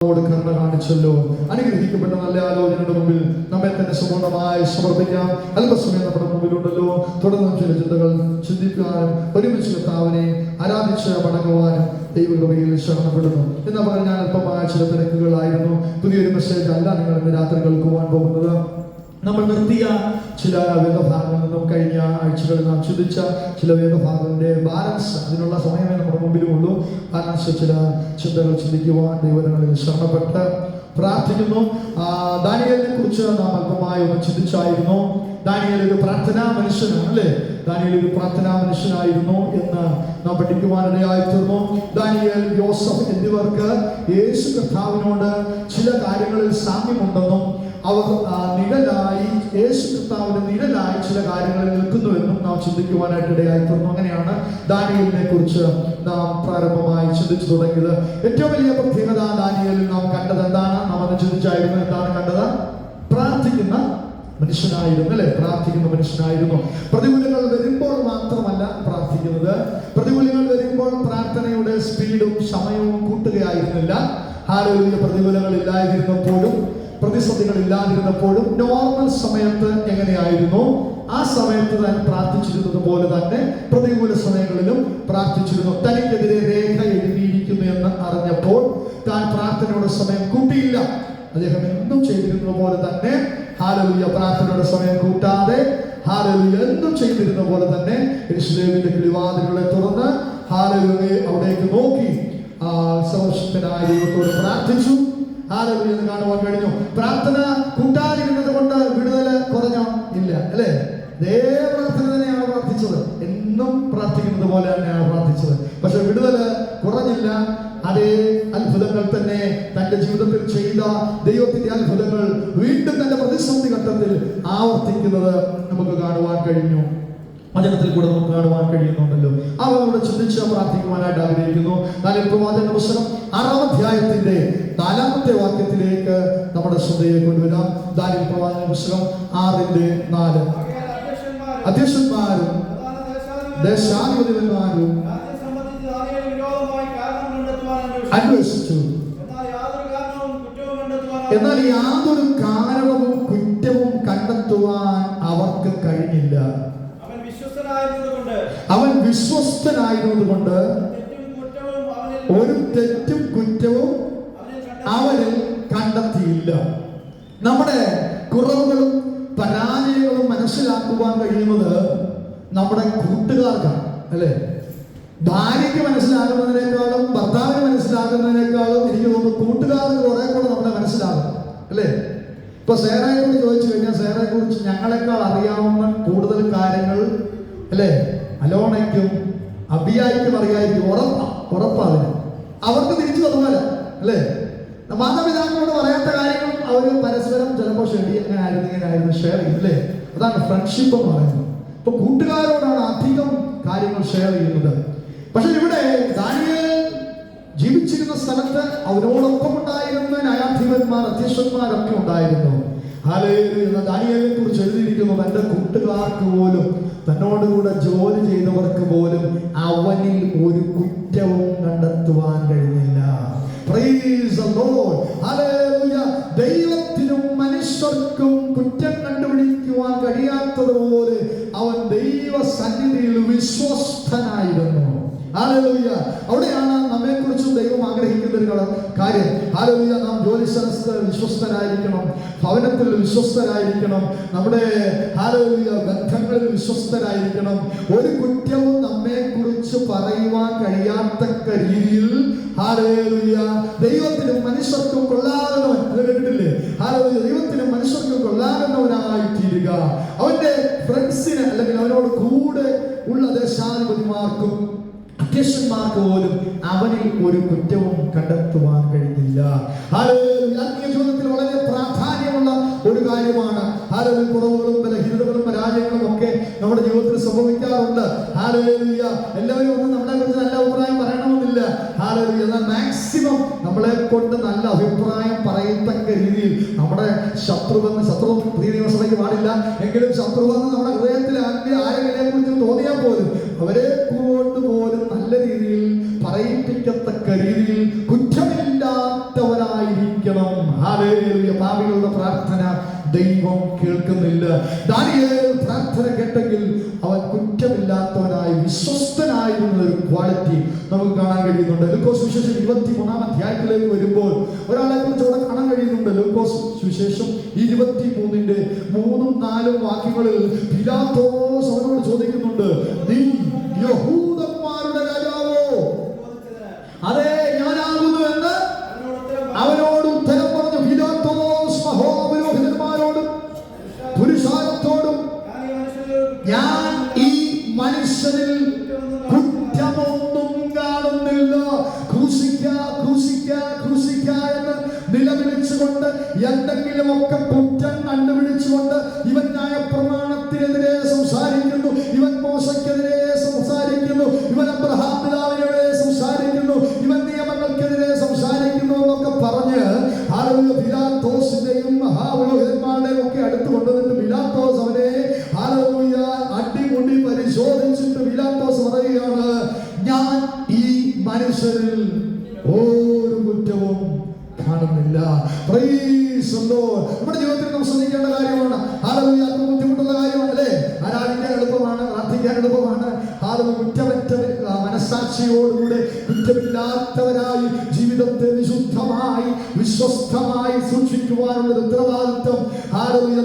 കരുണ കാണിച്ചല്ലോ. അനുഗ്രഹിക്കപ്പെട്ട നല്ല ആലോചനയുടെ മുമ്പിൽ നമ്മെ തന്നെ സമ്പൂർണ്ണമായി സമർപ്പിക്കാം. അല്പസമയം നമ്മുടെ മുമ്പിലുണ്ടല്ലോ. തുടർന്ന് ചില ചിന്തകൾ ചിന്തിക്കാനും ഒരുമിച്ച് കർത്താവിനെ ആരാധിച്ച് മടങ്ങുവാനും ദൈവകൃപയിൽ ശരണപ്പെടുന്നു. എന്ന് പറഞ്ഞാൽ അല്പമായ ചില തിരക്കുകളായിരുന്നു. പുതിയൊരു മെസ്സേജ് അല്ല നിങ്ങൾ ഇന്ന് രാത്രി കേൾക്കുവാൻ പോകുന്നത്. നമ്മൾ നിർത്തിയ ചില വേദഭാഗങ്ങളിൽ നിന്നും കഴിഞ്ഞ ആഴ്ചകളിൽ നാം ചിന്തിച്ച ചില വേദഭാഗങ്ങളുടെ ബാലൻസ്, അതിനുള്ള സമയമേ നമ്മുടെ മുമ്പിലുമുള്ളൂ. ബാലൻസ് ചില ചിന്തകൾ ചിന്തിക്കുവാൻ ദൈവങ്ങളിൽ ശരണപ്പെട്ട് പ്രാർത്ഥിക്കുന്നു. ദാനിയേലിനെ കുറിച്ച് നാം അല്പമായി ഒന്ന് ചിന്തിച്ചായിരുന്നു. ദാനിയേൽ ഒരു പ്രാർത്ഥനാ മനുഷ്യനാണ്, അല്ലേ? ദാനിയേൽ ഒരു പ്രാർത്ഥനാ മനുഷ്യനായിരുന്നു എന്ന് നാം പഠിക്കുവാനിടയായി തീർന്നു. ദാനിയേൽ, യോസഫ് എന്നിവർക്ക് യേശു കർത്താവിനോട് ചില കാര്യങ്ങളിൽ സാമ്യമുണ്ടെന്നും അവർ നിഴലായി യേശു കർത്താവിന്റെ നിഴലായി ചില കാര്യങ്ങളിൽ നിൽക്കുന്നുവെന്നും നാം ചിന്തിക്കുവാനായിട്ട് ഇടയായി തീർന്നു. അങ്ങനെയാണ് ദാനിയേലിനെ കുറിച്ച് നാം പ്രാരംഭമായി ചിന്തിച്ചു തുടങ്ങിയത്. ഏറ്റവും വലിയ പ്രത്യേകത ദാനിയേലിൽ നാം കണ്ടത് എന്താണ്? നാം അത് ചിന്തിച്ചായിരുന്നു. എന്താണ് കണ്ടത്? പ്രാർത്ഥിക്കുന്ന മനുഷ്യനായിരുന്നു, അല്ലെ? പ്രാർത്ഥിക്കുന്ന മനുഷ്യനായിരുന്നു. പ്രതികൂലങ്ങൾ വരുമ്പോൾ മാത്രമല്ല പ്രാർത്ഥിക്കുന്നത്. പ്രതികൂലങ്ങൾ വരുമ്പോൾ പ്രാർത്ഥനയുടെ സ്പീഡും സമയവും കൂട്ടുകയായിരുന്നില്ല. ഹല്ലേലൂയ. പ്രതികൂലങ്ങൾ ഇല്ലാതിരുന്നപ്പോഴും പ്രതിസന്ധികൾ ഇല്ലാതിരുന്നപ്പോഴും നോർമൽ സമയത്ത് എങ്ങനെയായിരുന്നു? ആ സമയത്ത് താൻ പ്രാർത്ഥിച്ചിരുന്നത് പോലെ തന്നെ പ്രതികൂല സമയങ്ങളിലും പ്രാർത്ഥിച്ചിരുന്നു. തനിക്കെതിരെ രേഖ എഴുതിയിരിക്കുന്നു എന്ന് അറിഞ്ഞപ്പോൾ താൻ പ്രാർത്ഥനയുടെ സമയം കൂട്ടിയില്ല. അദ്ദേഹം എന്നും ചെയ്തിരുന്ന പോലെ തന്നെ, ഹല്ലേലൂയ, പ്രാർത്ഥനയുടെ സമയം കൂട്ടാതെ, ഹല്ലേലൂയ, എന്നും ചെയ്തിരുന്ന പോലെ തന്നെ യെരൂശലേമിന്റെ കിളിവാതിലുകളെ തുറന്ന്, ഹല്ലേലൂയ, അവിടേക്ക് നോക്കി സർവശക്തനായ ദൈവത്തോട് പ്രാർത്ഥിച്ചു. ഹല്ലേലൂയ എന്ന് കാണുവാൻ കഴിഞ്ഞു. പ്രാർത്ഥന കൂട്ടാതിരുന്നത് കൊണ്ട് വിടുതൽ കുറഞ്ഞോ? ഇല്ല, അല്ലേ? അതേ പ്രാർത്ഥന തന്നെയാണ് പ്രാർത്ഥിച്ചത്. എന്നും പ്രാർത്ഥിക്കുന്നത് പോലെ തന്നെയാണ് പ്രാർത്ഥിച്ചത്. പക്ഷെ വിടുതൽ കുറഞ്ഞില്ല. അതേ അത്ഭുതങ്ങൾ തന്നെ തന്റെ ജീവിതത്തിൽ ചെയ്ത ദൈവത്തിന്റെ അത്ഭുതങ്ങൾ വീണ്ടും തന്റെ പ്രതിസന്ധി ഘട്ടത്തിൽ ആവർത്തിക്കുന്നത് നമുക്ക് കാണുവാൻ കഴിഞ്ഞു. വചനത്തിൽ കൂടെ നമുക്ക് കാണുവാൻ കഴിയുന്നുണ്ടല്ലോ. അവരോട് ചിന്തിച്ച് പ്രാർത്ഥിക്കുവാനായിട്ട് ആഗ്രഹിക്കുന്നു. ദാനിയേൽ പ്രവാചകന്റെ പുസ്തകം 6-ാം അധ്യായത്തിന്റെ 4-ാമത്തെ വാക്യത്തിലേക്ക് നമ്മുടെ ശ്രദ്ധയെ കൊണ്ടുവരാം. ദാനിയേൽ പ്രവാചകന്റെ പുസ്തകം 6:4. അധ്യക്ഷന്മാരും ദേശാധിപതിമാരും അന്വേഷിച്ചു, എന്നാൽ യാതൊരു കാരണവും കുറ്റവും കണ്ടെത്തുവാൻ അവർക്ക് കഴിഞ്ഞില്ല. അവൻ വിശ്വസ്തനായിരുന്നതുകൊണ്ട് ഒരു തെറ്റും കുറ്റവും അവനിൽ കണ്ടെത്തിയില്ല. നമ്മുടെ കുറവുകളും പരാജയങ്ങളും മനസ്സിലാക്കുവാൻ കഴിയുന്നത് നമ്മുടെ കൂട്ടുകാർക്കാണ്, അല്ലെ? ഭാര്യയ്ക്ക് മനസ്സിലാകുന്നതിനേക്കാളും ഭർത്താവിന് മനസ്സിലാകുന്നതിനേക്കാളും എനിക്ക് തോന്നുന്നു കൂട്ടുകാർക്ക് കുറെ കൂടെ നമ്മളെ മനസ്സിലാകും, അല്ലേ? ഇപ്പൊ സേറയെക്കുറിച്ച് ചോദിച്ചു കഴിഞ്ഞാൽ സേറയെ കുറിച്ച് ഞങ്ങളെക്കാൾ അറിയാവുന്ന കൂടുതൽ കാര്യങ്ങൾ, അല്ലേ, അലോണയ്ക്കും അബിയായിക്കും അറിയായിരിക്കും. ഉറപ്പാണ്. അവർക്ക് തിരിച്ചു അതുപോലെ, അല്ലേ? മാതാപിതാക്കളോട് പറയാത്ത കാര്യങ്ങളും അവർ പരസ്പരം ചിലപ്പോൾ ഇങ്ങനെ ഷെയർ ചെയ്യും, അല്ലേ? അതാണ് ഫ്രണ്ട്ഷിപ്പ് എന്ന് പറയുന്നത്. ഇപ്പൊ കൂട്ടുകാരോടാണ് അധികം കാര്യങ്ങൾ ഷെയർ ചെയ്യുന്നത്. പക്ഷെ ഇവിടെ ദാനിയേൽ ജീവിച്ചിരുന്ന സ്ഥലത്ത് അവരോടൊപ്പം ഉണ്ടായിരുന്ന ന്യായാധിപന്മാർ, അധ്യക്ഷന്മാരൊക്കെ ഉണ്ടായിരുന്നു. ഹല്ലേലൂയ. ദാനിയേലിനെ കുറിച്ച് എഴുതിയിരിക്കുന്നു, തന്റെ കൂട്ടുകാർക്ക് പോലും, തന്നോടുകൂടെ ജോലി ചെയ്തവർക്ക് പോലും അവനിൽ ഒരു കുറ്റവും കണ്ടെത്തുവാൻ കഴിഞ്ഞില്ല. Price the Lord. ഹല്ലേലൂയ. ദൈവത്തിനും മനുഷ്യർക്കും കുറ്റം കണ്ടുപിടിക്കുവാൻ കഴിയാത്തതുപോലെ അവൻ ദൈവ സന്നിധിയിൽ വിശ്വസ്തനായിരുന്നു. ഹല്ലേലൂയ. അവിടെയാണ് നമ്മെ കുറിച്ചും ദൈവം ആഗ്രഹിക്കുന്ന ഒരു കാര്യം. ഹല്ലേലൂയ. നാം ജോലി സ്ഥലത്ത് വിശ്വസ്തരായിരിക്കണം, ഭവനത്തിൽ വിശ്വസ്തരായിരിക്കണം, നമ്മുടെ ഹല്ലേലൂയ ബന്ധങ്ങളിൽ വിശ്വസ്തരായിരിക്കണം. ഒരു കുറ്റവും നമ്മെ കുറിച്ച് പറയുവാൻ കഴിയാത്തക്ക രീതിയിൽ ഹല്ലേലൂയ ദൈവത്തിനും മനുഷ്യർക്കും കൊള്ളാകുന്നവൻ, കേട്ടിട്ടില്ലേ? ഹല്ലേലൂയ. ദൈവത്തിനും മനുഷ്യർക്കും കൊള്ളാകുന്നവനായി തീരുക. അവന്റെ ഫ്രണ്ട്സിന്, അല്ലെങ്കിൽ അവനോട് കൂടെ ഉള്ള ദേശാധിപതിമാർക്കും അധ്യക്ഷന്മാർക്ക് പോലും അവനിൽ ഒരു കുറ്റവും കണ്ടെത്തുവാൻ കഴിഞ്ഞില്ല. ആത്മീയ ജീവിതത്തിൽ വളരെ പ്രാധാന്യമുള്ള ഒരു കാര്യമാണ്. ഹല്ലേലൂയ. കുറവുകളും ബലഹീനതകളും പരാജയങ്ങളും ഒക്കെ നമ്മുടെ ജീവിതത്തിൽ സംഭവിക്കാറുണ്ട്. ഹല്ലേലൂയ. എല്ലാവരും ഒന്നും നമ്മളെ കുറിച്ച് നല്ല അഭിപ്രായം പറയണമെന്നില്ല. ഹല്ലേലൂയ. എന്നാൽ മാക്സിമം നമ്മളെ കൊണ്ട് നല്ല അഭിപ്രായം പറയത്തക്ക രീതിയിൽ നമ്മുടെ ശത്രു പുതിയ നിയമസഭയ്ക്ക് പാടില്ല, എങ്കിലും ശത്രുവെന്ന് നമ്മുടെ ഹൃദയത്തിൽ ആരെങ്കിലും കുറിച്ച് തോന്നിയാൽ പോലും അവരെ കൊണ്ട് പോലും നല്ല രീതിയിൽ പറയിപ്പിക്കത്തക്ക രീതിയിൽ കുറ്റമില്ലാത്തവരായി ഹല്ലേലൂയ. പാപികളുടെ പ്രാർത്ഥന ദൈവം കേൾക്കുന്നില്ല. ദാനിയേൽ പ്രാർത്ഥന കേട്ടെങ്കിൽ അവൻ കുറ്റമില്ലാത്തവനായി വിശ്വസ്തനായിരുന്ന ഒരു ക്വാളിറ്റി നമുക്ക് കാണാൻ കഴിയുന്നുണ്ട്. ലൂക്കോസ് സുവിശേഷം 23-ാം അധ്യായത്തിലേക്ക് വരുമ്പോൾ ഒരാളെ കുറിച്ച് അവിടെ കാണാൻ കഴിയുന്നുണ്ട്. ലൂക്കോസ് സുവിശേഷം 23-ന്റെ 3-4 വാക്യങ്ങളിൽ പിലാത്തോസ് അവനോട് ചോദിക്കുന്നുണ്ട്, നീ യഹൂദന്മാരുടെ രാജാവോ? അതെ, ഞാനാകുന്നു എന്ന് അവനോട് ഉത്തരം പറഞ്ഞു. പിലാത്തോസ് മഹാപുരോഹിതന്മാരോടും പുരുഷാരത്തോടും, ഞാൻ ഈ മനുഷ്യനിൽ കുറ്റമൊന്നും കാണുന്നില്ല, ക്രൂശിക്ക എന്ന് നിലവിളിച്ചുകൊണ്ട്, എന്തെങ്കിലുമൊക്കെ കുറ്റം കണ്ടുപിടിച്ചുകൊണ്ട് ഇവൻ ന്യായപ്രമാണത്തിനെതിരെ സംസാരിക്കുന്നു, ഇവൻ മോശയ്ക്കെതിരെ സംസാരിക്കുന്നു, ഇവൻ അബ്രഹാം പിതാവിനെതിരെ സംസാരിക്കുന്നു, ഇവൻ നിയമങ്ങൾക്കെതിരെ സംസാരിക്കുന്നു എന്നൊക്കെ പറഞ്ഞ് പിലാത്തോസിന്റെയും മഹാപുരോഹിതന്മാരുടെയും ഒക്കെ അടുത്ത് കൊണ്ടുവന്നിട്ട് പിലാത്തോസ് അവനെ അടിമുടി പരിശോധിച്ചിട്ട് പിലാത്തോസ് പറയുകയാണ്, ഞാൻ ഈ മനുഷ്യരിൽ ഒരു കുറ്റവും കാണുന്നില്ല. Price the Lord. നമ്മുടെ ജീവിതത്തിൽ നാം ശ്രദ്ധിക്കേണ്ട കാര്യമാണ്. ഹല്ലേലൂയ. ബുദ്ധിമുട്ടുള്ള കാര്യമാണ് അല്ലേ? ആരാധിക്കാൻ എളുപ്പമാണ്, പ്രാർത്ഥിക്കാൻ എളുപ്പമാണ്. കുറ്റമറ്റ മനസ്സാക്ഷിയോടുകൂടെ കുറ്റമില്ലാത്തവരായി ജീവിതത്തെ വിശുദ്ധമായി വിശ്വസ്തമായി സൂക്ഷിക്കുവാനുള്ള ഉത്തരവാദിത്വം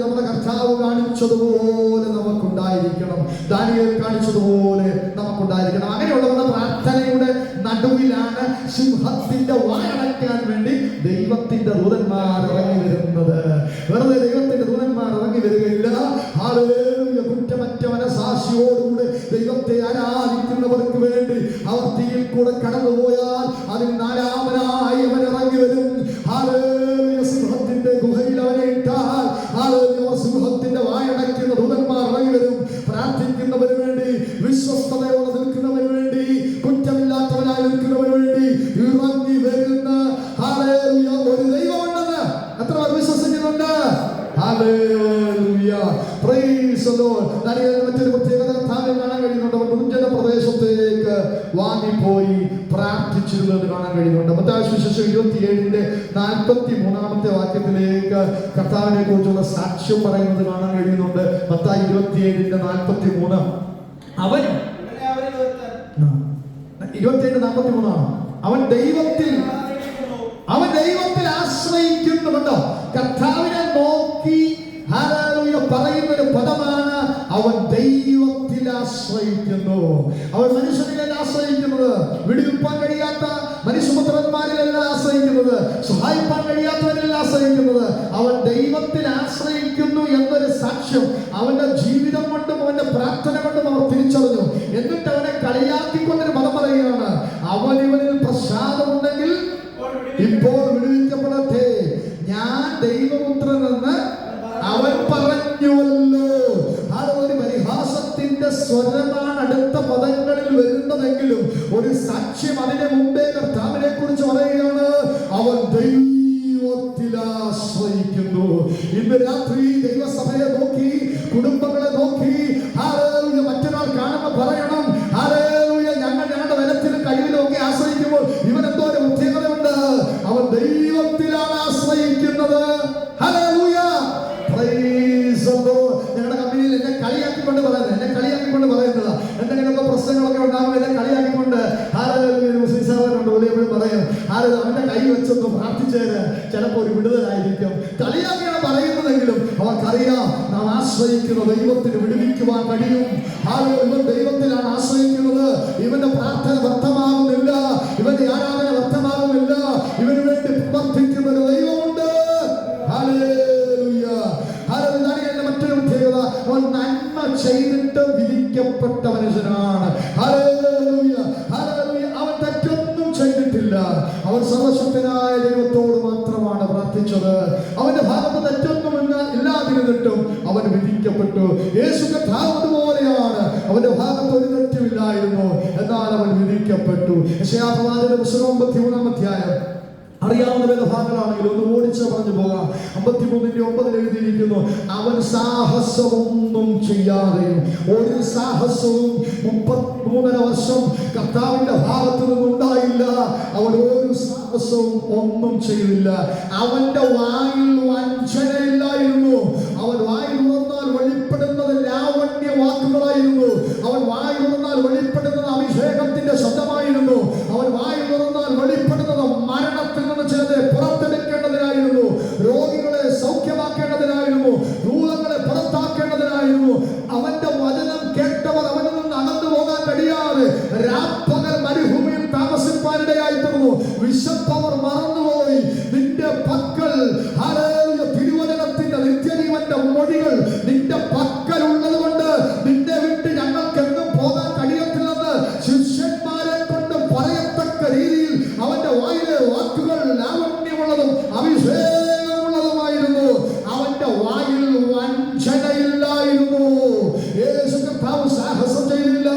നമ്മുടെ കർത്താവ് കാണിച്ചതുപോലെ നമുക്കുണ്ടായിരിക്കണം. ദാനിയേൽ കാണിച്ചതുപോലെ നമുക്കുണ്ടായിരിക്കണം. അങ്ങനെയുള്ളവരുടെ പ്രാർത്ഥനയുടെ നടുവിലാണ് സിംഹത്തിന്റെ വായടയ്ക്കാൻ വേണ്ടി ദൈവത്തിന്റെ ദൂതന്മാർ ഇറങ്ങി വരുന്നത്. വെറുതെ ദൈവത്തിന്റെ ദൂതന്മാർ ഇറങ്ങി വരികയില്ല. ഹല്ലേലൂയ. കുറ്റമറ്റ മനസ്സാക്ഷിയോടുകൂടെ ദൈവത്തെ ആരാധിക്കുന്നവർക്ക് വേണ്ടി അവർ തീയിൽ കൂടെ കടന്നുപോയാൽ അതിൽ 4-ാമനായി അവൻ ഇറങ്ങി വരും. ഹല്ലേലൂയ. സിംഹത്തിന്റെ ഗുഹയിൽ അവനെ ഇട്ടാൽ സിംഹത്തിന്റെ വായടയ്ക്കുന്ന ദൂതന്മാർ ഇറങ്ങി വരും. പ്രാർത്ഥിക്കുന്നവന് വേണ്ടി, വിശ്വസ്തയോടെ നിൽക്കുന്നവന് വേണ്ടി, കുറ്റമില്ലാത്തവനായി നിൽക്കുന്നവന് വേണ്ടി ഇറങ്ങി വരുന്ന ഹല്ലേലൂയ ഒരു ദൈവമുണ്ടെന്ന് എത്ര വിശ്വസിക്കുന്നുണ്ട്? ഹല്ലേലൂയ. Praise the Lord. ദാനിയേലിന് മറ്റൊരു പ്രത്യേകത കർത്താവിൽ കാണാൻ കഴിയുന്നുണ്ട്. അവൻ നിർജ്ജന പ്രദേശത്തേക്ക് വാങ്ങിപ്പോയി പ്രാർത്ഥിച്ചിരുന്നത് കാണാൻ കഴിയുന്നുണ്ട്. മത്തായി സുവിശേഷം 27-ന്റെ 43-ാമത്തെ വാക്യത്തിലേക്ക് കർത്താവിനെ കുറിച്ചുള്ള സാക്ഷ്യം പറയുന്നത് കാണാൻ കഴിയുന്നുണ്ട്. മത്തായി 27-ന്റെ 43. അവൻ 27-43 അവൻ ദൈവത്തിൽ ആശ്രയിക്കുന്നുണ്ടോ? കർത്താവിനെ നോക്കി ഹല്ലേലൂയ പറയുന്ന ഒരു പദമാണ് അവൻ ദൈവത്തിൽ ആശ്രയിക്കുന്നു. അവൻ മനുഷ്യനിലല്ല ആശ്രയിക്കുന്നത്, വിടുവിപ്പാൻ കഴിയാത്ത മനുഷ്യപുത്രന്മാരിലല്ല ആശ്രയിക്കുന്നത്, സഹായിപ്പാൻ കഴിയാത്തവരിലല്ല ആശ്രയിക്കുന്നത്. അവൻ ദൈവത്തിൽ ആശ്രയിക്കുന്നു എന്നൊരു സാക്ഷ്യം അവന്റെ ജീവിതം കൊണ്ടും അവന്റെ പ്രാർത്ഥന കൊണ്ടും അവർ തിരിച്ചറിഞ്ഞു. എന്നിട്ട് അവനെ കളിയാക്കിക്കൊണ്ടൊരു പദം പറയുകയാണ്, അവൻ ഇവനിൽ പ്രസാദമുണ്ടെങ്കിൽ ഇപ്പോൾ വിടുവിക്കപ്പെടട്ടെ. ഞാൻ ദൈവപുത്രനെന്ന് അവൻ പറഞ്ഞുവല്ലോ. അതൊരു പരിഹാസത്തിന്റെ സ്വരമാണ് അടുത്ത പദങ്ങളിൽ വരുന്നതെങ്കിലും ഒരു സാക്ഷ്യം അതിനെ മുമ്പേ കർത്താവിനെ കുറിച്ച് പറയുകയാണ്, അവൻ ദൈവത്തിൽ ആശ്രയിക്കുന്നു. ഇന്ന് രാത്രി ദൈവസഭയെ നോക്കി, കുടുംബങ്ങളെ നോക്കി മറ്റൊരാൾ കാണുമ്പോൾ പറയണം, ഞങ്ങളുടെ ബലത്തിലും കഴിവിലും ഒക്കെ ആശ്രയിക്കുമ്പോൾ ഇവൻ എന്തോ ഒരു പ്രത്യേകതയുണ്ട്, അവൻ ദൈവത്തിലാണ് ആശ്രയിക്കുന്നത്. ഹല്ലേലൂയ. Praise the Lord. ഞങ്ങളുടെ കമ്പനിയിൽ എന്നെ കളിയാക്കിക്കൊണ്ട് പറയുന്നത് എന്തെങ്കിലുമൊക്കെ പ്രശ്നങ്ങളൊക്കെ ഉണ്ടാകുമ്പോൾ എന്നെ കളിയാക്കിക്കൊണ്ട് പറയും, അവന്റെ കൈ വെച്ചൊന്ന് പ്രാർത്ഥിച്ചേര്, ചിലപ്പോൾ ഒരു വിടുതലായിരിക്കും. കളിയാക്കിയാണ് പറയുന്നതെങ്കിലും അവർക്കറിയാം നാം ആശ്രയിക്കുന്ന ദൈവത്തിന് വിടുവിക്കുവാൻ കഴിയും. ഇവൻ ദൈവത്തിലാണ് ആശ്രയിക്കുന്നത്. ഇവന്റെ പ്രാർത്ഥന വ്യർത്ഥമാകുന്നില്ല, ഇവന്റെ ആരാധന വ്യർത്ഥമാകുന്നില്ല. ഇവന് വേണ്ടി പ്രവർത്തിക്കുന്ന ഒരു ദൈവമുണ്ട്. ഹല്ലേലൂയ. ഹല്ലേലൂയ. മറ്റൊരു പ്രത്യേകത, അവൻ നന്മ ചെയ്തിട്ട് വിധിക്കപ്പെട്ട മനുഷ്യനാണ്. ഹല്ലേലൂയ. ഹല്ലേലൂയ. അവൻ തെറ്റൊന്നും ചെയ്തിട്ടില്ല. അവൻ സർവശക്തനായ ദൈവത്തോട് മാത്രമാണ് പ്രാർത്ഥിച്ചത്. അവന്റെ ഭാഗത്ത് തെറ്റൊന്നും ഇല്ലാതിരുന്നിട്ടും അവൻ വിധിക്കപ്പെട്ടു. യേശു കർത്താവ് പോലെയാണ്. അവന്റെ ഭാഗത്ത് ഒരു തെറ്റുമില്ലായിരുന്നു, എന്നാൽ അവൻ വിധിക്കപ്പെട്ടു. യെശയ്യാ പ്രവാചകന്റെ പുസ്തകം 53-ാം അധ്യായം അറിയാവുന്ന വേദഭാഗങ്ങളാണെങ്കിൽ ഒന്ന് ഓടി ഒരുമിച്ച് പറഞ്ഞു പോകാം. 53:9 എഴുതിയിരിക്കുന്നു, അവൻ സാഹസമൊന്നും ചെയ്യാതെയും ഒരു സാഹസവും 33.5 വർഷം കർത്താവിന്റെ ഭാഗത്ത് നിന്നുണ്ടായില്ല. അവൻ ഒരു സാഹസവും ഒന്നും ചെയ്തില്ല. അവന്റെ വായിൽ വഞ്ചനയില്ലായിരുന്നു. അവൻ വായിൽ വന്നാൽ വെളിപ്പെടുന്നത് ലാവണ്യ വാക്കുകളായിരുന്നു. അവൻ വായിൽ വന്നാൽ വെളിപ്പെടുന്നത് അഭിഷേകത്തിന്റെ ശബ്ദമായിരുന്നു. അവൻ വായിൽ വന്നാൽ വെളിപ്പെടുന്നത് മരണത്തിൽ നിന്ന് ചിലരെ പുറത്തെടുക്കേണ്ടതിനായിരുന്നു, രോഗികളെ സൗഖ്യമാക്കേണ്ടതിനായിരുന്നു, ദൂതങ്ങളെ പുറത്താക്കേണ്ടതിനായിരുന്നു. അവന്റെ വചനം കേട്ടവർ അവനിൽ നിന്ന് അകന്നു പോകാൻ കഴിയാതെ രാപ്പകൽ മരുഭൂമിയിൽ താമസിപ്പാനിടയായി തീർന്നു. വിശപ്പവർ മറന്നുപോയി. നിന്റെ പക്കൽ തിരുവചനത്തിന്റെ നിത്യജീവന്റെ മൊഴികൾ നിന്റെ പക്കൽ ഉള്ളത് കൊണ്ട് നിന്നെ വിട്ട് ഞങ്ങൾക്ക് എങ്ങും പോകാൻ കഴിയത്തില്ലെന്ന് ശിഷ്യന്മാരെ കൊണ്ട് പറയത്തക്ക രീതിയിൽ അവന്റെ വായിലെ വാക്കുകൾ ലാവണ്യമുള്ളതും അഭിഷേകമുള്ളതുമായിരുന്നു. അവന്റെ വായിൽ വഞ്ചനയില്ലായിരുന്നു. യേശു കർത്താവ് സാഹസം ചെയ്തില്ല.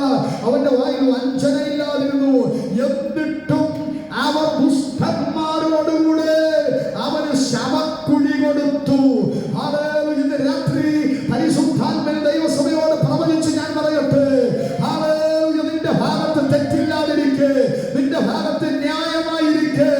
അവന്റെ വായിൽ വഞ്ചനയില്ലാതിരുന്നു. എന്നിട്ടും അവർ ദുഷ്ടന്മാരോടുകൂടെ അവന് ശവക്കുഴി കൊടുത്തു. ഇന്ന് രാത്രി പരിശുദ്ധാത്മാവിൽ ദൈവസഭയോട് പ്രവചിച്ച് ഞാൻ പറയട്ടെ, നിന്റെ ഭാഗത്ത് തെറ്റില്ലാതിരിക്കെ, നിന്റെ ഭാഗത്ത് ന്യായമായിരിക്കെ,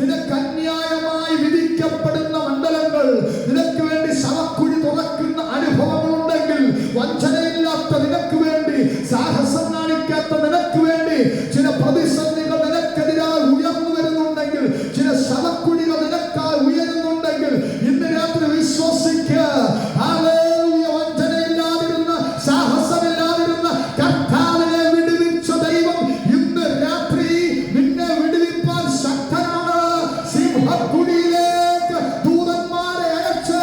നിനക്ക് അന്യായമായി വിധിക്കപ്പെടുന്ന മണ്ഡലങ്ങൾ, നിനക്ക് വേണ്ടി ശവക്കുഴി തുറക്കുന്ന അനുഭവങ്ങളുണ്ടെങ്കിൽ, വഞ്ചനയില്ലാത്ത നിനക്ക് വേണ്ടി, സാഹസം കാണിക്കാത്ത നിനക്ക് വേണ്ടി ചില പ്രതിസന്ധികൾ നിനക്കെതിരായി ഉയർന്നു വരുന്നുണ്ടെങ്കിൽ, ചില ശവക്കുഴികൾ നിനക്കായി ഉയരുന്നുണ്ടെങ്കിൽ, ഇന്ന് രാത്രി വിശ്വസിക്കുക. വഞ്ചനയില്ലാതിരുന്ന, സാഹസമില്ലാതിരുന്ന കർത്താവിനെ വിടുവിച്ച ദൈവം ഇന്ന് രാത്രി നിന്നെ വിടുവിപ്പാൻ ശക്തനാണ്. സിംഹക്കുഴിയിലേക്ക് ദൂതന്മാരെ അയച്ച്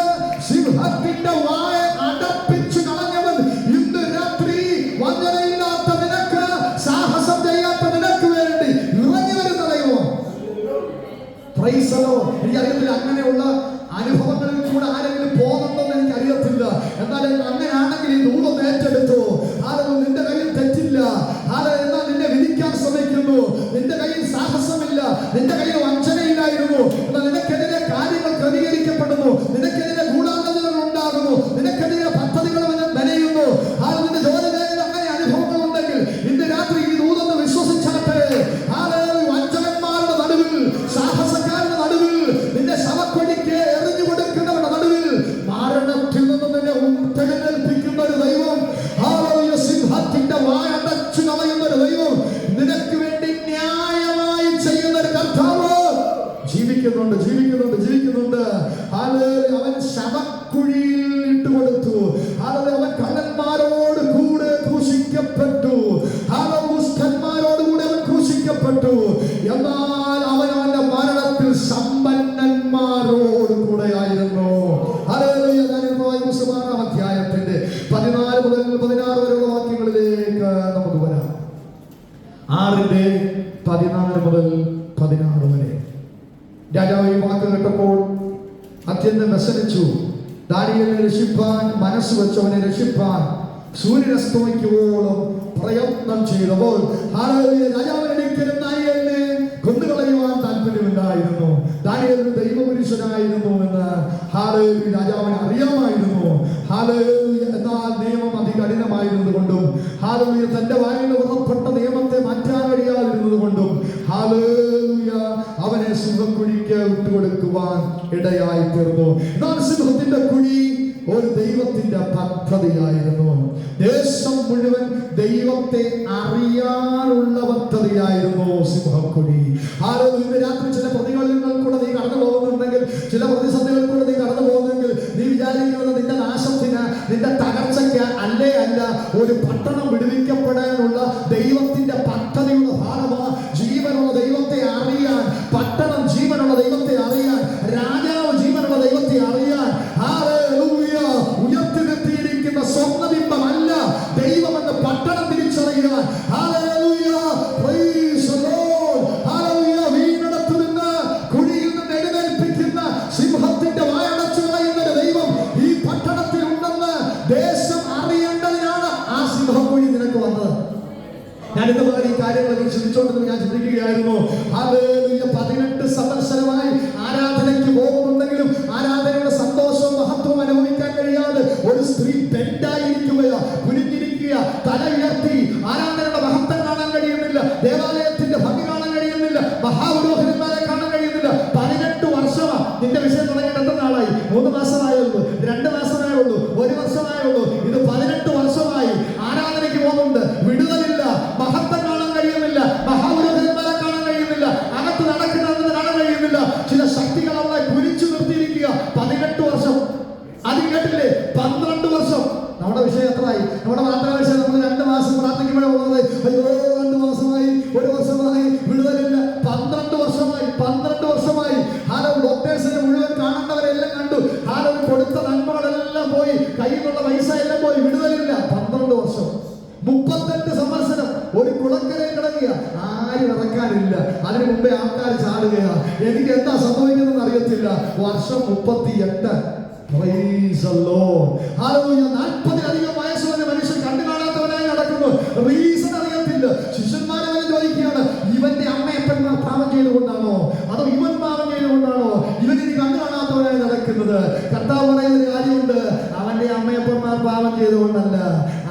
സിംഹത്തിന്റെ വായ അടപ്പിച്ചു കളഞ്ഞവൻ ഇന്ന് രാത്രി വഞ്ചനയില്ലാത്ത നിനക്ക്, സാഹസം ചെയ്യാത്ത നിനക്ക് വേണ്ടി ഇറങ്ങി വരുന്ന ദൈവം. എനിക്കറിയത്തില്ല അങ്ങനെയുള്ള അനുഭവങ്ങളിൽ കൂടെ ആരെങ്കിലും പോകുന്നുണ്ടെന്ന് എനിക്കറിയത്തില്ല. എന്നാൽ അങ്ങനെയാണെങ്കിൽ ഈ ദൂതം ഏറ്റെടുത്തു. നിന്റെ കയ്യിൽ തെറ്റില്ല. എന്നാൽ നിന്നെ വിധിക്കാൻ ശ്രമിക്കുന്നു. നിന്റെ കയ്യിൽ സാഹസമില്ല, നിന്റെ കയ്യിൽ വഞ്ചനയില്ലായിരുന്നു. എന്നാൽ നിനക്കെതിരെ കാര്യങ്ങൾ ക്രമീകരിക്കപ്പെടുന്നു, നിനക്കെതിരെ ഗൂഢാലോചനകൾ ഉണ്ടാകുന്നു, നിനക്കെതിരെ പദ്ധതികൾ മെനയുന്നു. നിന്റെ ജോലി മേഖല അങ്ങനെ അനുഭവങ്ങൾ ഉണ്ടെങ്കിൽ ഇന്ന് രാത്രി ഈ ദൂതം വിശ്വസിച്ചാട്ടെ. വഞ്ചകന്മാരുടെ നടുവിൽ, സാഹസക്കാരുടെ നടുവിൽ, നിന്റെ ശവക്കൊടിക്ക് എറിഞ്ഞു കൊടുക്കുന്നവരുടെ നടുവിൽ മരണത്തിൽ നിന്ന് നിന്നെ ഉത്തേജനിപ്പിക്കുന്ന ഒരു ദൈവം, സിംഹത്തിന്റെ വായ അടച്ചു കളയുന്ന ഒരു ദൈവം, നിനക്ക് വേണ്ടി ന്യായമായി ചെയ്യുന്ന ഒരു കർത്താവ് ജീവിക്കുന്നുണ്ട്, ജീവിക്കുന്നുണ്ട്, ജീവിക്കുന്നുണ്ട്. അവൻ ശവക്കുഴിയിൽ ഇട്ടുകൊടുത്തു. അവൻ കള്ളന്മാരോട് കൂടെ ക്രൂശിക്കപ്പെട്ടു. ദുഷ്ടന്മാരോട് കൂടെ അവൻ ക്രൂശിക്കപ്പെട്ടു. എന്നാൽ അവൻ അവന്റെ മരണത്തിൽ സമ്പന്നന്മാരോട് കൂടെയായിരുന്നു. അധ്യായത്തിന്റെ 14 മുതൽ 16 വരെയുള്ള വാക്യങ്ങളിലേക്ക് നമുക്ക് വരാം. 6:14 മുതൽ 16 വരെ. രാജാവ് ഈ വാക്ക് കേട്ടപ്പോൾ അത്യന്തം വ്യസനിച്ചു. ദാനിയേലിനെ രക്ഷിപ്പാൻ മനസ്സ് വെച്ചവനെ രക്ഷിപ്പാൻ സൂര്യൻ അസ്തമിക്കുവോളം പ്രയത്നം ചെയ്തപ്പോൾ രാജാവിനൊരിക്കലും ദാനിയേലിനെ കൊന്നുകളയുവാൻ താല്പര്യമുണ്ടായിരുന്നു. ദാനിയേൽ ദൈവപുരുഷനായിരുന്നു എന്ന് രാജാവിന് അറിയാമായിരുന്നു. എന്നാൽ നിയമം അതികഠിനമായിരുന്നത് കൊണ്ടും തന്റെ വായിൽ ഉറപ്പെട്ട നിയമത്തെ മാറ്റാൻ കഴിയാതിരുന്നത് കൊണ്ടും അവനെ സിംഹക്കുഴിക്ക് വിട്ടുകൊടുക്കുവാൻ ഇടയായി തീർന്നു. എന്നാൽ സിംഹത്തിന്റെ കുഴി ഒരു ദൈവത്തിന്റെ പദ്ധതിയായിരുന്നു. ദേശം മുഴുവൻ ദൈവത്തെ അറിയാനുള്ള പദ്ധതിയായിരുന്നു സിംഹക്കുഴി. ഇന്ന് രാത്രി ചില പ്രതികളിൽ കൂടെ നീ കടന്നു പോകുന്നുണ്ടെങ്കിൽ, ചില പ്രതിസന്ധികളിൽ കൂടെ നീ കടന്നു പോകുന്നെങ്കിൽ, നീ വിചാരിക്കുന്നത് നിന്റെ നാശത്തിന്, നിന്റെ തകർച്ചയ്ക്ക് അല്ലേ അല്ല. ഒരു പട്ടണം വിടുവിക്കപ്പെടാനുള്ള ദൈവത്തിന്റെ പദ്ധതിയുടെ ഭാഗമാണ്. ജീവനുള്ള ദൈവത്തെ അറിയാൻ, പട്ടണം ജീവനുള്ള ദൈവത്തെ അറിയാൻ, രാജാവ് ജീവനുള്ള ദൈവത്തെ അറിയാൻ ഉയർത്തിനെത്തിയിരിക്കുന്ന സ്വർണ്ണബിംബമല്ല ദൈവമെന്ന് പട്ടണം തിരിച്ചറിയാൻ വീണടത്തു നിന്ന് കുഴിയിൽ നിന്ന് എഴുന്നേൽപ്പിക്കുന്ന സിംഹത്തിന്റെ വായടച്ചു കളയുന്ന ദൈവം ഈ പട്ടണത്തിൽ ഉണ്ടെന്ന് ദേശം അറിയേണ്ടതിനാണ് ആ സിംഹക്കുഴി നിനക്ക് വന്നത്. ഞാൻ ഇതുപോലെ ഈ കാര്യങ്ങളൊക്കെ ചിന്തിച്ചുകൊണ്ടെന്ന് ഞാൻ ചിന്തിക്കുകയായിരുന്നു. 18 സംവത്സരമായി ആരാധനയ്ക്ക് പോകുന്നുണ്ടെങ്കിലും വിഷയം തുടങ്ങിയിട്ട് എത്ര നാളായി? 3 മാസമായുള്ളൂ, 2 മാസമായുള്ളൂ, 1 വർഷമായുള്ളൂ. ഇത് 18 വർഷമായി ആരാധനയ്ക്ക് പോകുന്നുണ്ട്. വിടുതലില്ല, മഹത്വം കാണാൻ കഴിയുന്നില്ല, മഹാപുരോഹിതന്മാരെ കാണാൻ കഴിയുന്നില്ല, അകത്ത് നടക്കുന്നതെന്ന് കാണാൻ കഴിയുന്നില്ല. ചില ശക്തികൾ അവളെ കുരിച്ചു നിർത്തിയിരിക്കുക. 18 വർഷം. അത് കേട്ടില്ലേ? 12 വർഷം. നമ്മുടെ വിഷയം എത്രയായി? നമ്മുടെ പ്രാർത്ഥന വിഷയം നമ്മൾ 2 മാസം പ്രാർത്ഥിക്കുമ്പോഴേ അയ്യോ 2 മാസമായി, 1 വർഷമായി, വിടുതലില്ല. 12 വർഷമായി, 12 വർഷമായി. ഡോക്ടേഴ്സിനെ മുഴുവൻ കാണേണ്ടവരെല്ലാം കണ്ടു. കൊടുത്ത നന്മകളെല്ലാം പോയി, കയ്യിലുള്ള പൈസ എല്ലാം പോയി, വിടുതലില്ല. 12 വർഷം, 38 സംവത്സരം ഒരു കുളക്കരയിൽ കിടക്കുക. ആരും ഇറക്കാനില്ല. അതിനു മുമ്പേ ആൾക്കാർ ചാടുകയാ. എനിക്ക് എന്താ സംഭവിക്കുന്നതെന്ന് അറിയത്തില്ല. വർഷം 38. 40-ലധികം വയസ്സുള്ള മനുഷ്യൻ കണ്ടു കാണാത്തവനായി നടക്കുന്നു. റീസൺ അറിയത്തില്ല. ശിഷ്യന്മാരെ ചോദിക്കുകയാണ്, ഇവന്റെ അമ്മയപ്പന്മാർ പാപം ചെയ്തുകൊണ്ടാണോ, അതോ ഇവൻ പാപം ചെയ്തുകൊണ്ടാണോ ഇവൻ ഇനി കണ്ടു കാണാത്തവനായി നടക്കുന്നത്? കർത്താവ് പറയുന്ന കാര്യമുണ്ട്, അവന്റെ അമ്മയപ്പന്മാർ പാപം ചെയ്തുകൊണ്ടല്ല,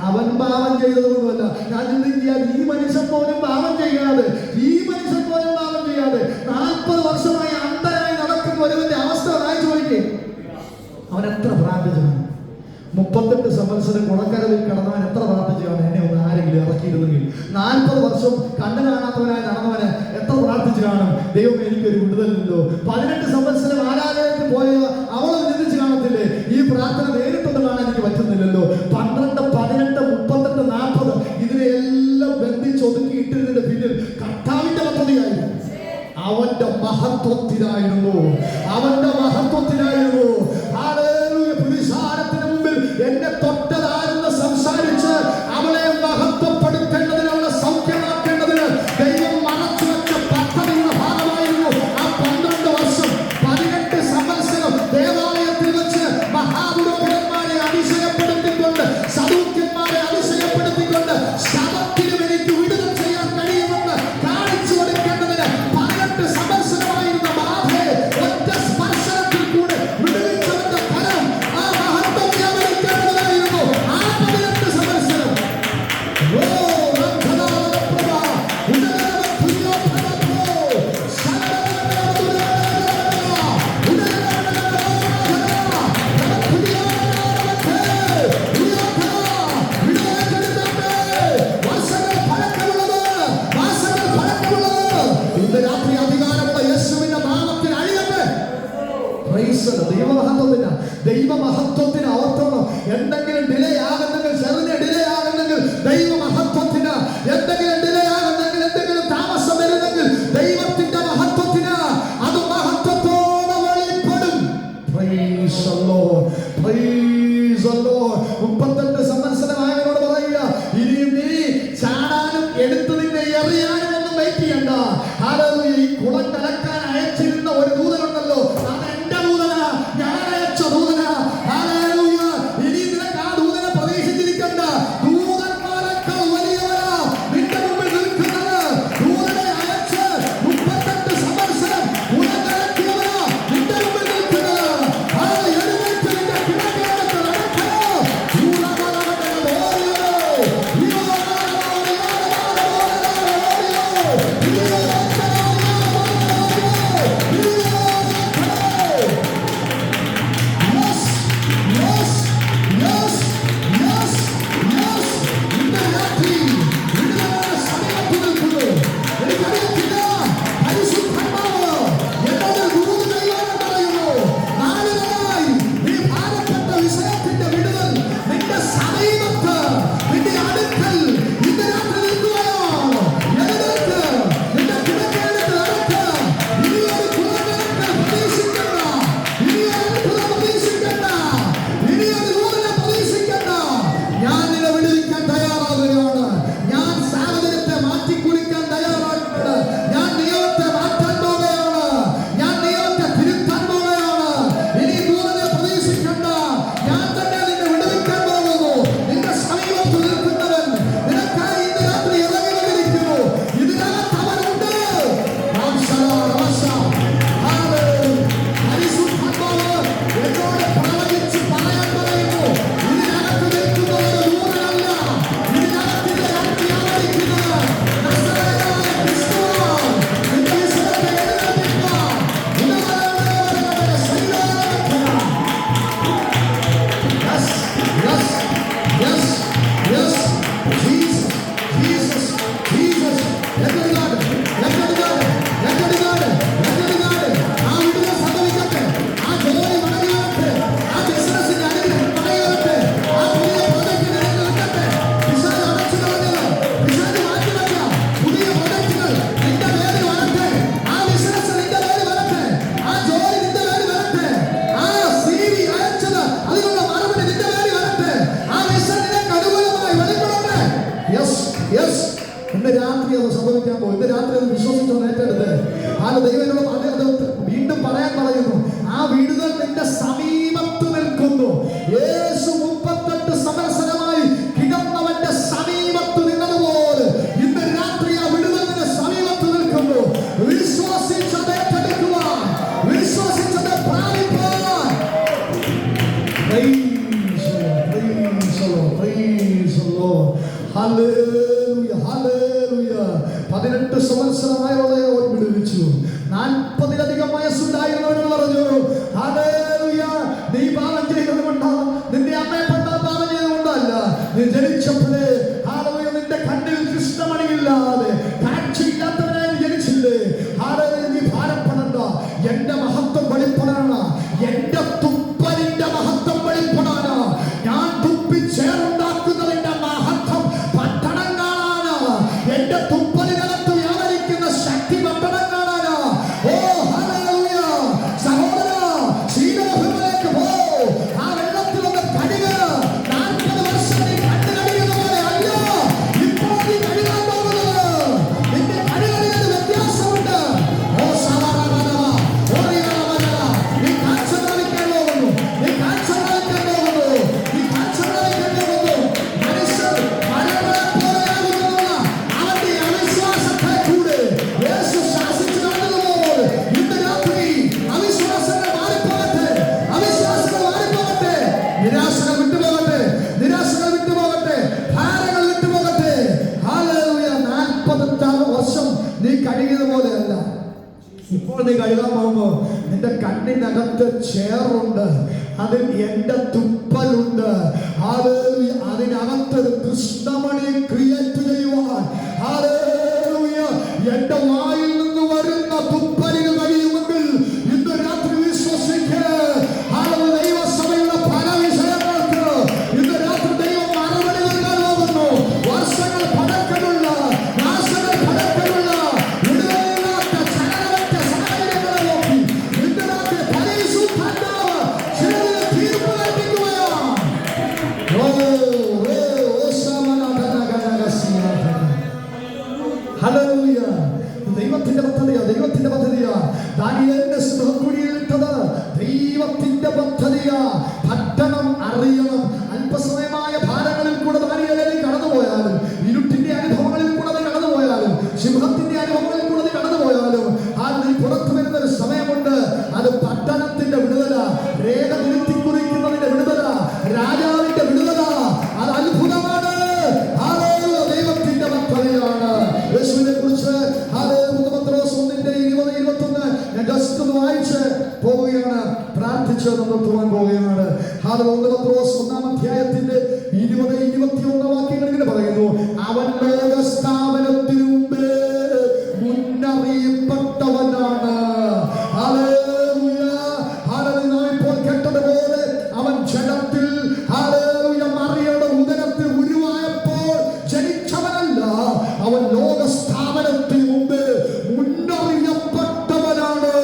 അവൻ പാപം ചെയ്തതുകൊണ്ടല്ല. ഞാൻ ചിന്തിക്കുക, ഈ മനുഷ്യൻ പോലും പാപം ചെയ്യാതെ, 40 വർഷമായി അന്ധനായി നടക്കുന്ന ഒരുവന്റെ അവസ്ഥ ഒന്നായി ചോദിക്കേ. അവൻ എത്ര പ്രാർത്ഥിച്ചാണ്? 38 സംവത്സരം കുളക്കരവിൽ കിടന്നവൻ എത്ര പ്രാർത്ഥിച്ചാണ്? എന്നെ ഒന്ന് ആരെങ്കിലും ഇറക്കിയിരുന്നെങ്കിൽ. 40 വർഷം കണ്ണു കാണാത്തവനായി നടന്നവന് എത്ര പ്രാർത്ഥിച്ചു കാണും? ദൈവം എനിക്കൊരു വിടുതലുണ്ടോ? 18 സംവത്സരം ആരാധനയ്ക്ക് പോയ അവളെ ചിന്തിച്ച് കാണത്തില്ലേ? ഈ പ്രാർത്ഥന നേരിട്ടൊന്നും കാണാൻ എനിക്ക് പറ്റുന്നില്ലല്ലോ. 12, 18, 38, 40 ഇതിനെല്ലാം ബന്ധിച്ചൊതുക്കി ഇട്ടിരുന്നതിന്റെ പിന്നിൽ കർത്താവിന്റെ പദ്ധതിയായിരുന്നു. അവന്റെ മഹത്വത്തിനായിരുന്നു, അവന്റെ മഹത്വത്തിനായിരുന്നു. പുരുഷാരത്തിന് മുമ്പിൽ എന്നെ തൊട്ടതാരെന്ന് സംസാരിച്ച് അവളെ മഹത്വപ്പെടുത്തേണ്ടതിന്, അവളെ സൗഖ്യമാക്കേണ്ടതിന് ദൈവം മറച്ചു വെച്ച പദ്ധതിയുടെ ഭാഗമായിരുന്നു ആ 12 വർഷം. 18 സംവത്സരം ദേവാലയത്തിൽ വെച്ച് മഹാപുരോഹിതന്മാരെ അതിശയപ്പെടുത്തിക്കൊണ്ട്, സദൂക്യന്മാരെ അതിശയപ്പെടുത്തിക്കൊണ്ട് ശബത്തിന് എനിക്ക് വിടുതൽ ചെയ്യാൻ കഴിയുമെന്ന് കാണിച്ചു കൊടുക്കേണ്ടതിന് 18 സംവത്സരമായിരുന്ന ബാധയെ ഒറ്റ സ്പർശനത്തിൽ കൂടെ വിടുവിച്ചവന്റെ ഫലം ആ മഹത്വം വ്യാപരിക്കേണ്ടതായിരുന്നു. ആ 18 സംവത്സരം ദൈവമഹത്വത്തിന് ഓർത്തോണം. എന്തെങ്കിലും ഡിലേ ആകുന്നെങ്കിൽ, ചെറിയ ഡിലേ ആകുന്നെങ്കിൽ ദൈവമഹത്വത്തിന്, എന്തെങ്കിലും ഡിലേ ആകുന്നെങ്കിൽ, എന്തെങ്കിലും താമസം വരുന്നെങ്കിൽ ദൈവത്തിന്റെ മഹത്വത്തിന്, അത് മഹത്വത്തോടെ വെളിപ്പെടും. Praise the Lord, praise the Lord. 38 സംവത്സരമായവരോട് പറയുക, ഇനിയും നീ ചാടാനും എടുത്തു നിന്നെ എറിയാനും ഒന്നും വെയിറ്റ് ചെയ്യണ്ട. ഹല്ലേലൂയ. ഈ കുളം കലക്കാൻ അയച്ചിരുന്ന ഒരു ദൂതനുണ്ടല്ലോ, അത് എന്റെ ദൂതനാ, ഞാൻ അയച്ച ദൂതനാ. ഹല്ലേലൂയ. ഇനി നിനക്ക് ആ ദൂതനെ പ്രതീക്ഷിച്ചിരിക്കണ്ട. ദൂതന്മാരെക്കാൾ വലിയവനാ നിന്റെ മുമ്പിൽ നിൽക്കുന്നത്. ദൂതനെ അയച്ച് 38 സംവത്സരം കുളം കലക്കിയവനാ നിന്റെ മുമ്പിൽ നിൽക്കുന്നത്. എഴുന്നേറ്റ് നിന്റെ കിടക്കകത്ത് നടക്കണോ. വീണ്ടും പറയാൻ പറയുന്നു, ആ വിടുതൽ നിന്റെ സമീപത്ത് നിൽക്കുന്നു. യേശു 38 സംവത്സരമായി കിടന്നവന്റെ സമീപത്ത് നിന്നതുപോലെ ഇന്ന് രാത്രി ആ വിടുതൽ നിന്റെ സമീപത്ത് നിൽക്കുന്നു. വിശ്വസിച്ചത് ഏറ്റെടുക്കുവാൻ, വിശ്വസിച്ചത് പ്രാപിപ്പാൻ. Praise the Lord. Hallelujah, hallelujah. 18 സംവത്സരമായവളെ വിടുവിച്ചു. 40-ലധികം വയസ്സുണ്ടായിരുന്നവർ പറഞ്ഞു, ഹല്ലേലൂയ, നീ പാപം ചെയ്തതുകൊണ്ടോ, നിന്റെ അമ്മയെ പെണ്ണാൻ പാപം ചെയ്തുകൊണ്ടല്ല, നീ ജനിച്ചപ്പോഴേ ഹല്ലേലൂയ നിന്റെ കണ്ണിൽ കൃഷ്ണമണിയില്ലാതെ കാഴ്ചയില്ലാത്തവനായി ജനിച്ചില്ലേ. ഹല്ലേലൂയ, നീ ഭാരപ്പെടണ്ട, എന്റെ മഹത്വം വെളിപ്പെടാനാ, എന്റെ തുപ്പലിന്റെ മഹത്വം വെളിപ്പെടാനാ, ഞാൻ തുപ്പിച്ചേറുണ്ടാക്കുന്നതിന്റെ മഹത്വം പട്ടണം കാണാനാ, എന്റെ തുപ്പലിനകത്ത് വ്യാപരിക്കുന്ന ശക്തി പട്ടണം കാണാനാ. ഓ ഹല്ലേലൂയ, സഹോദരാ, ശീലോഹിമയിലേക്ക് പോ, ആ വെള്ളത്തിലൊന്ന് കഴുകുക. 40 വർഷം നീ കണ്ണ് കഴുകുന്ന പോലെ അല്ല ഇപ്പോൾ നീ കഴുകാൻ പോകുന്നത്. നിന്റെ കഴുകലിന് വ്യത്യാസമുണ്ട്. ഓ സവാറ, നീ കാഴ്ച കാണിക്കാൻ പോകുന്നു, നീ കാഴ്ച കാണിക്കാൻ പോകുന്നു, നീ കാഴ്ച കാണിക്കാൻ പോകുന്നു. മനുഷ്യർ മരങ്ങളെ പോലെയാകുന്നുള്ള അവന്റെ അവിശ്വാസത്തെ കൂടെ യേശു ശാസിച്ചു നടന്നതുപോലെ ഇന്ന് രാത്രി അവിശ്വാസങ്ങൾ മാറിപ്പോകട്ടെ, അവിശ്വാസങ്ങൾ മാറിപ്പോകട്ടെ, നിരാശകൾ വിട്ടുപോകട്ടെ, നിരാശകൾ വിട്ടുപോകട്ടെ, ഭാരങ്ങൾ വിട്ടുപോകട്ടെ. ഹല്ലേലൂയ. 40 വർഷം നീ കഴുകിയത് പോലെയല്ല. ഇപ്പോൾ നീ കഴുകാൻ പോകുമ്പോ നിന്റെ കണ്ണിനകത്ത് ചേറുണ്ട്, അതിൽ എന്റെ തുപ്പലുണ്ട്. ഹല്ലേലൂയ. അതിനകത്തൊരു കൃഷ്ണമണി ക്രിയേറ്റ് ചെയ്യുവാൻ ഹല്ലേലൂയ എന്റെ വായിൽ നിന്ന് വരുന്ന തുപ്പലിന് കഴിയുമെങ്കിൽ ഇന്ന് രാത്രി വിശ്വസിക്ക്. ഹല്ലേലൂയ. ദൈവസഭയുടെ പല വിഷയങ്ങൾക്ക് ഇന്ന് രാത്രി ദൈവം മറുപടി നൽകാൻ പോകുന്നു. വർഷങ്ങൾ പഴക്കമുള്ള, നാശങ്ങൾ പഴക്കമുള്ള, വിടുതലില്ലാത്ത ചലനമറ്റ സാഹചര്യങ്ങളെ നോക്കി ഇന്ന് രാത്രി പരിശുദ്ധാത്മാവ് ചിലതിന് തീർപ്പ് കൽപ്പിക്കുകയാണ്. ഹല്ലേലൂയ. ദൈവത്തിന്റെ പദ്ധതിയാ, ദൈവത്തിന്റെ പദ്ധതിയാ. ദാനിയേലിനെ സിംഹക്കുഴിയിൽ ഇട്ടത് ദൈവത്തിന്റെ പദ്ധതിയാ. പട്ടണം അറിയണം. അല്പസമയമായ ഭാരങ്ങളിൽ കൂടെ ദാനിയേൽ കടന്നുപോയാലും, ഇരുട്ടിന്റെ അനുഭവങ്ങളിൽ കൂടെ കടന്നുപോയാലും, സിംഹത്തിന്റെ അനുഭവങ്ങളിൽ കൂടെ കടന്നുപോയാലും, അതിൽ പുറത്തു വരുന്ന ഒരു സമയമുണ്ട്. അത് പട്ടണത്തിന്റെ വിടുതല, രേഖ തിരുത്തി കുറിക്കുന്നതിന്റെ വിടുതല, രാജാവിന്റെ വിടുതല. അത് അത്ഭുതമാണ്. ഹല്ലേലൂയ. ദൈവത്തിന്റെ പദ്ധതിയാണ്. യേശുവിനെ കുറിച്ച് പത്രോസ് 1:20-21 ഞാൻ ജസ്റ്റ് ഒന്ന് വായിച്ച് പോവുകയാണ്, പ്രാർത്ഥിച്ച് നമ്മൾ പോകാൻ പോവുകയാണ്. പത്രോസ് 1-ാം അധ്യായത്തിന്റെ 20-21 വാക്യങ്ങൾ ഇങ്ങനെ പറയുന്നു, അവൻ ലോകസ്ഥാപനത്തിനു മുമ്പേ മുന്നറിയപ്പെട്ടവനാണ്. Hallelujah, hallelujah. നാം ഇപ്പോൾ കേട്ടതുപോലെ അവൻ ജഡത്തിൽ ഹല്ലേലൂയ മറിയയുടെ ഉദരത്തിൽ ഉരുവായപ്പോൾ ജനിച്ചവനല്ല, അവൻ ലോകസ്ഥാപനത്തിന് മുമ്പേ മുന്നറിയപ്പെട്ടവനാണ്.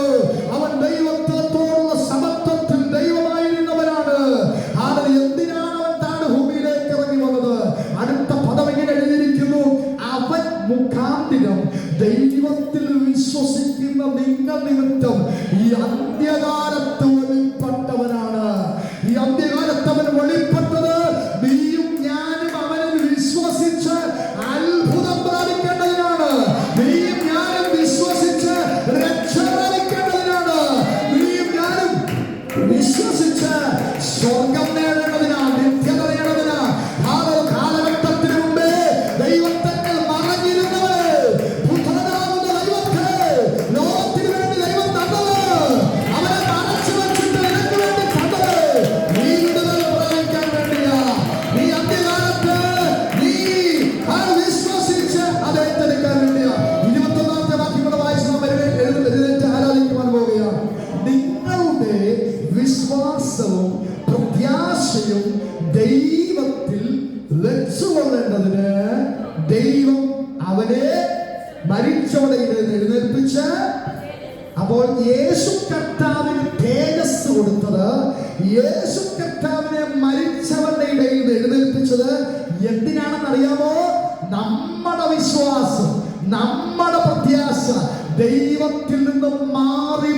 അവൻ ദൈവത്തോടുള്ള സമത്വത്തിൽ ദൈവമായിരുന്നവനാണ്. എന്തിനാണ് അവൻ താഴെ ഭൂമിയിലേക്ക് ഇറങ്ങി വന്നത്? അടുത്ത പദം ഇങ്ങനെ എഴുതിയിരിക്കുന്നു, അവൻ മുഖാന്തിരം ദൈവത്തിൽ വിശ്വസിക്കുന്ന നിങ്ങൾ നിമിത്തം ഈ അന്ത്യകാലത്ത് വെളിപ്പെട്ടവനാണ്. ഈ അന്ത്യകാലത്ത് അവൻ വെളിപ്പെട്ടത് നീയും ഞാനും അവനിൽ വിശ്വസിച്ച് അത്ഭുതം പ്രാപിക്കേണ്ടതിനാണ്. നീയും ഞാനും വിശ്വസിച്ച് രക്ഷ പ്രാപിക്കേണ്ടതിനാണ്. നീയും ഞാനും വിശ്വസിച്ച് സ്വർഗം നേടേണ്ടതിനാണ്, നിത്യത നേടേണ്ടതിനാണ്. കാലഘട്ടത്തിന് മുമ്പേ ദൈവത്തിൽ മറഞ്ഞിരുന്നവരെ പുത്രനാകുന്ന ദൈവത്തെ ലോകത്തിന് വേണ്ടി ദൈവം തന്നത്, അവരെ മറച്ചു വെച്ചിട്ട് നിനക്ക് വേണ്ടി തന്നത് നീ വിടുതൽ പ്രാപിക്കാൻ വേണ്ടിയാ. നീ അന്ത്യകാലത്ത് നീ വിശ്വസിച്ച് അത് ഏറ്റെടുക്കാൻ വേണ്ടിയാ. 21-ാമത്തെ വാക്യം കൂടെ വായിച്ച് നാം എഴുന്നേറ്റ് ആരാധിക്കുവാൻ പോവുകയാണ്. നിങ്ങളുടെ വിശ്വാസവും പ്രത്യാശയും ദൈവത്തിൽ വെച്ചുകൊള്ളേണ്ടതിന് ദൈവം അവനെ മരിച്ചവടെ എഴുന്നേൽപ്പിച്ച്, അപ്പോൾ യേശു കർത്താവിന് തേജസ് കൊടുത്തത്, യേശു കർത്താവിനെ മരിച്ചവരുടെ ഇടയിൽ എഴുന്നേൽപ്പിച്ചത് എന്തിനാണെന്ന് അറിയാമോ? നമ്മുടെ വിശ്വാസം, നമ്മുടെ പ്രത്യാശ ദൈവത്തിൽ നിന്നും മാറി